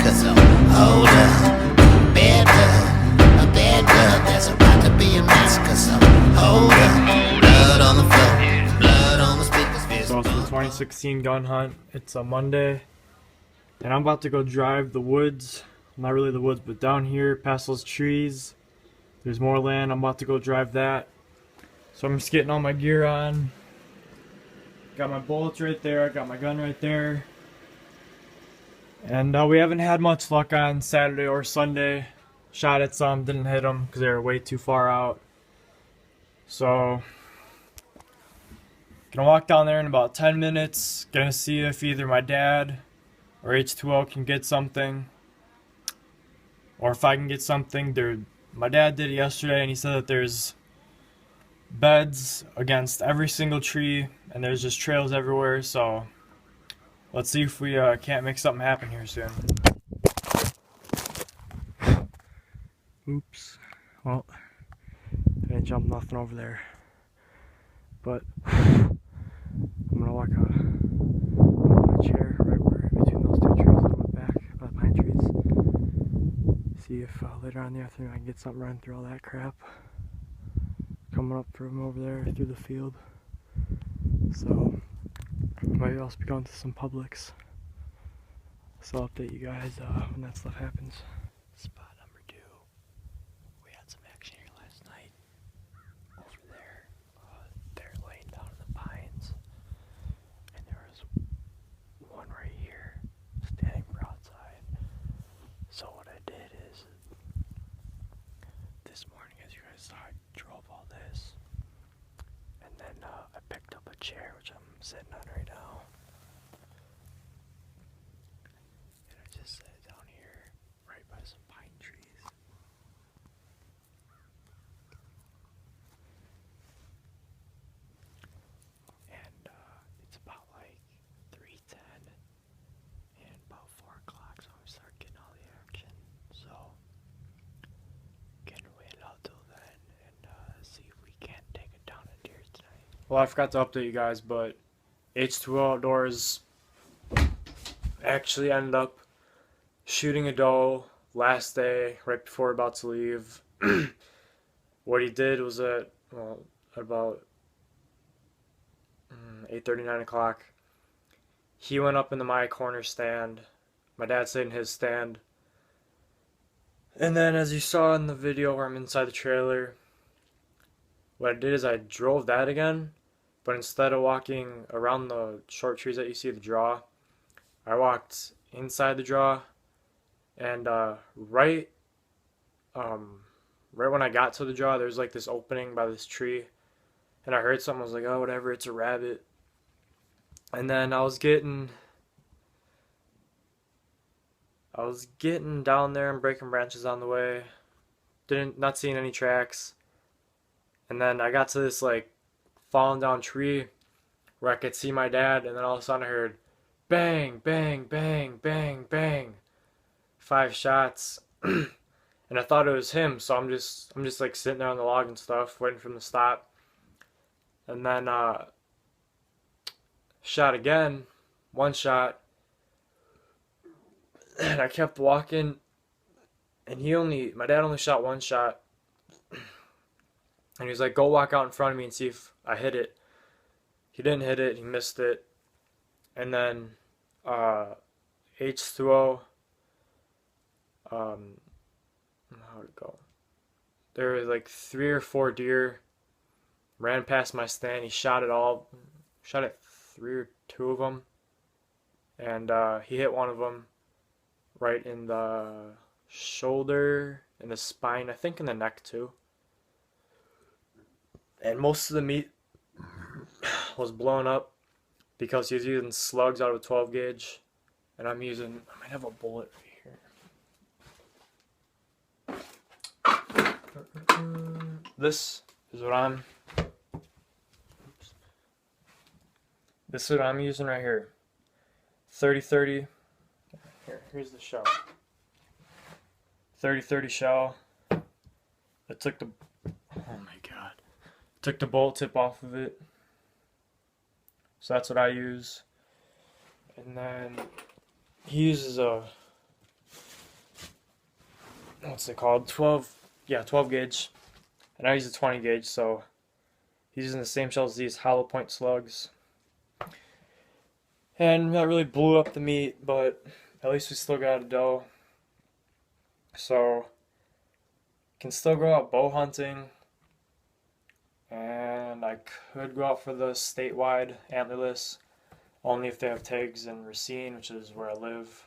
cause so hold up, a bad blood that's about to be a mess, cause so hold up, blood on the floor, blood on the speakers. So it's the 2016 gun hunt. It's a Monday, and I'm about to go drive the woods. Not really the woods, but down here past those trees. There's more land. I'm about to go drive that. So I'm just getting all my gear on. Got my bullets right there. I got my gun right there. And we haven't had much luck on Saturday or Sunday. Shot at some, didn't hit them because they were way too far out. So gonna walk down there in about 10 minutes. Gonna see if either my dad or H2O can get something, or if I can get something. My dad did it yesterday, and he said that there's beds against every single tree, and there's just trails everywhere. So let's see if we can't make something happen here soon. Oops. Well, I didn't jump nothing over there. But I'm gonna walk a chair right where between those two trees, a little bit back by the pine trees. See if later on in the afternoon I can get something running through all that crap. Coming up from over there through the field. So maybe I'll be going to some Publix. So I'll update you guys when that stuff happens. Spot number 2. We had some action here last night. Over there. They're laying down in the pines. And there was one right here standing broadside. So what I did is, this morning, as you guys saw, I drove all this. And then I picked up a chair, which I'm sitting on right now. And I just set it down here, right by some pine trees. And it's about like 3:10, and about 4 o'clock, so I'm gonna start getting all the action. So, gonna wait out till then and see if we can't take it down a deer tonight. Well, I forgot to update you guys, but H2O Outdoors actually ended up shooting a doe last day, right before we're about to leave. What he did was at about 8:30, 9 o'clock, he went up into my corner stand. My dad stayed in his stand. And then, as you saw in the video where I'm inside the trailer, what I did is I drove that again, but instead of walking around the short trees that you see the draw, I walked inside the draw, and right when I got to the draw, there's like this opening by this tree, and I heard something. I was like, oh, whatever, it's a rabbit. And then I was getting down there and breaking branches on the way, not seeing any tracks. And then I got to this like fallen down tree where I could see my dad, and then all of a sudden I heard bang, bang, bang, bang, bang, 5 shots. And I thought it was him, so I'm just like sitting there on the log and stuff, waiting for him to stop. And then shot again, 1 shot, and I kept walking, and my dad only shot 1 shot, and he was like, go walk out in front of me and see if I hit it. He didn't hit it, he missed it. And then H2O, how'd it go? There were like 3 or 4 deer ran past my stand. He shot at 3 or 2 of them, and he hit one of them right in the shoulder, in the spine, I think in the neck too. And most of the meat was blown up because he was using slugs out of a 12 gauge, and I might have a bullet right here. This is what I'm using right here. 30-30. Here's the shell. 30-30 shell. It took the bolt tip off of it. So that's what I use. And then he uses a what's it called? 12 gauge. And I use a 20 gauge, so he's using the same shells as these hollow point slugs. And that really blew up the meat, but at least we still got a doe. So can still go out bow hunting, and I could go out for the statewide antlerless, only if they have tags in Racine, which is where I live.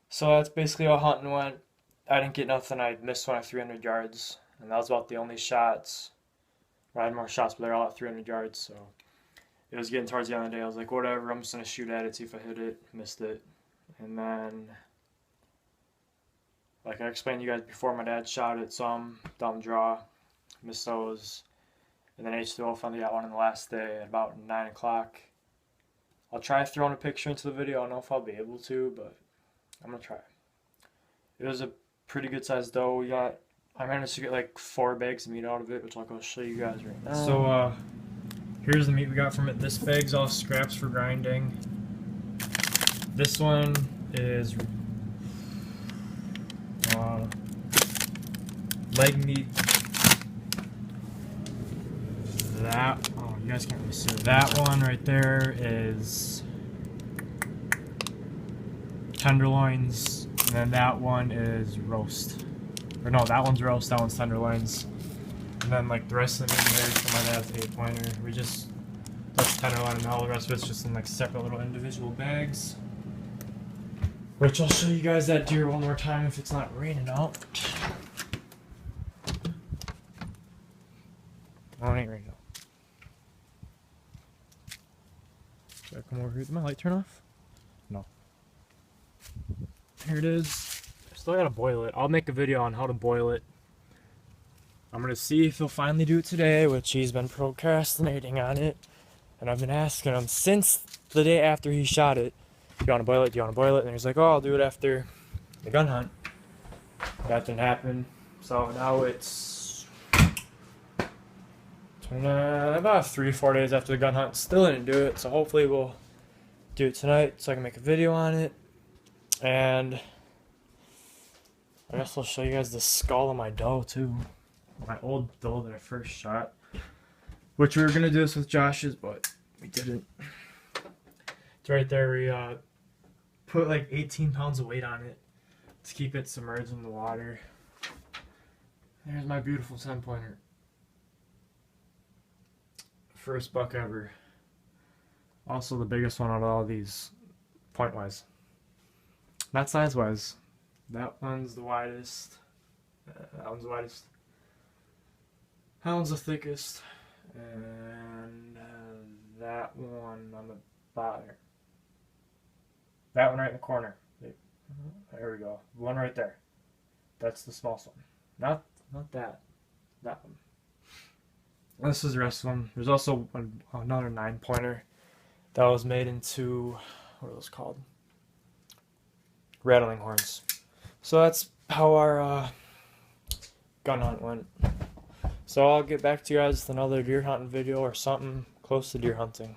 So that's basically how hunting went. I didn't get nothing. I missed one at 300 yards, and that was about the only shots. I had more shots, but they're all at 300 yards, so it was getting towards the end of the day. I was like, whatever, I'm just going to shoot at it, see if I hit it. Missed it. And then, like I explained to you guys before, my dad shot at some, dumb draw, missed those. And then H2O finally got one on the last day at about 9 o'clock. I'll try throwing a picture into the video. I don't know if I'll be able to, but I'm going to try. It was a pretty good sized doe. I managed to get like 4 bags of meat out of it, which I'll go show you guys right now. So, here's the meat we got from it. This bag's all scraps for grinding. This one is leg meat. You guys can't really see it. That one right there is tenderloins, and then that one is roast. Or no, that one's roast, that one's tenderloins. And then like the rest of the meat there is for my dad's 8-pointer. That's tenderloin, and all the rest of it's just in like separate little individual bags. Which I'll show you guys that deer one more time if it's not raining out. Oh, it ain't raining out. Should I come over here? Did my light turn off? No. Here it is. I still gotta boil it. I'll make a video on how to boil it. I'm gonna see if he'll finally do it today, which he's been procrastinating on it. And I've been asking him since the day after he shot it, do you wanna boil it? Do you wanna boil it? And he's like, oh, I'll do it after the gun hunt. That didn't happen. So now it's about 3-4 days after the gun hunt. Still didn't do it, so hopefully we'll do it tonight so I can make a video on it. And I guess I'll show you guys the skull of my doe too. My old doe that I first shot. Which we were gonna do this with Josh's, but we didn't. It's right there. We put like 18 pounds of weight on it to keep it submerged in the water. There's my beautiful 10-pointer. First buck ever. Also the biggest one out of all these, point-wise. Not size-wise. That one's the widest. That one's the widest. That one's the thickest. And that one on the bottom. That one right in the corner. There we go. One right there. That's the smallest one. Not that. That one. This is the rest of them. There's also another 9-pointer that was made into, what are those called? Rattling horns. So that's how our gun hunt went. So I'll get back to you guys with another deer hunting video or something close to deer hunting.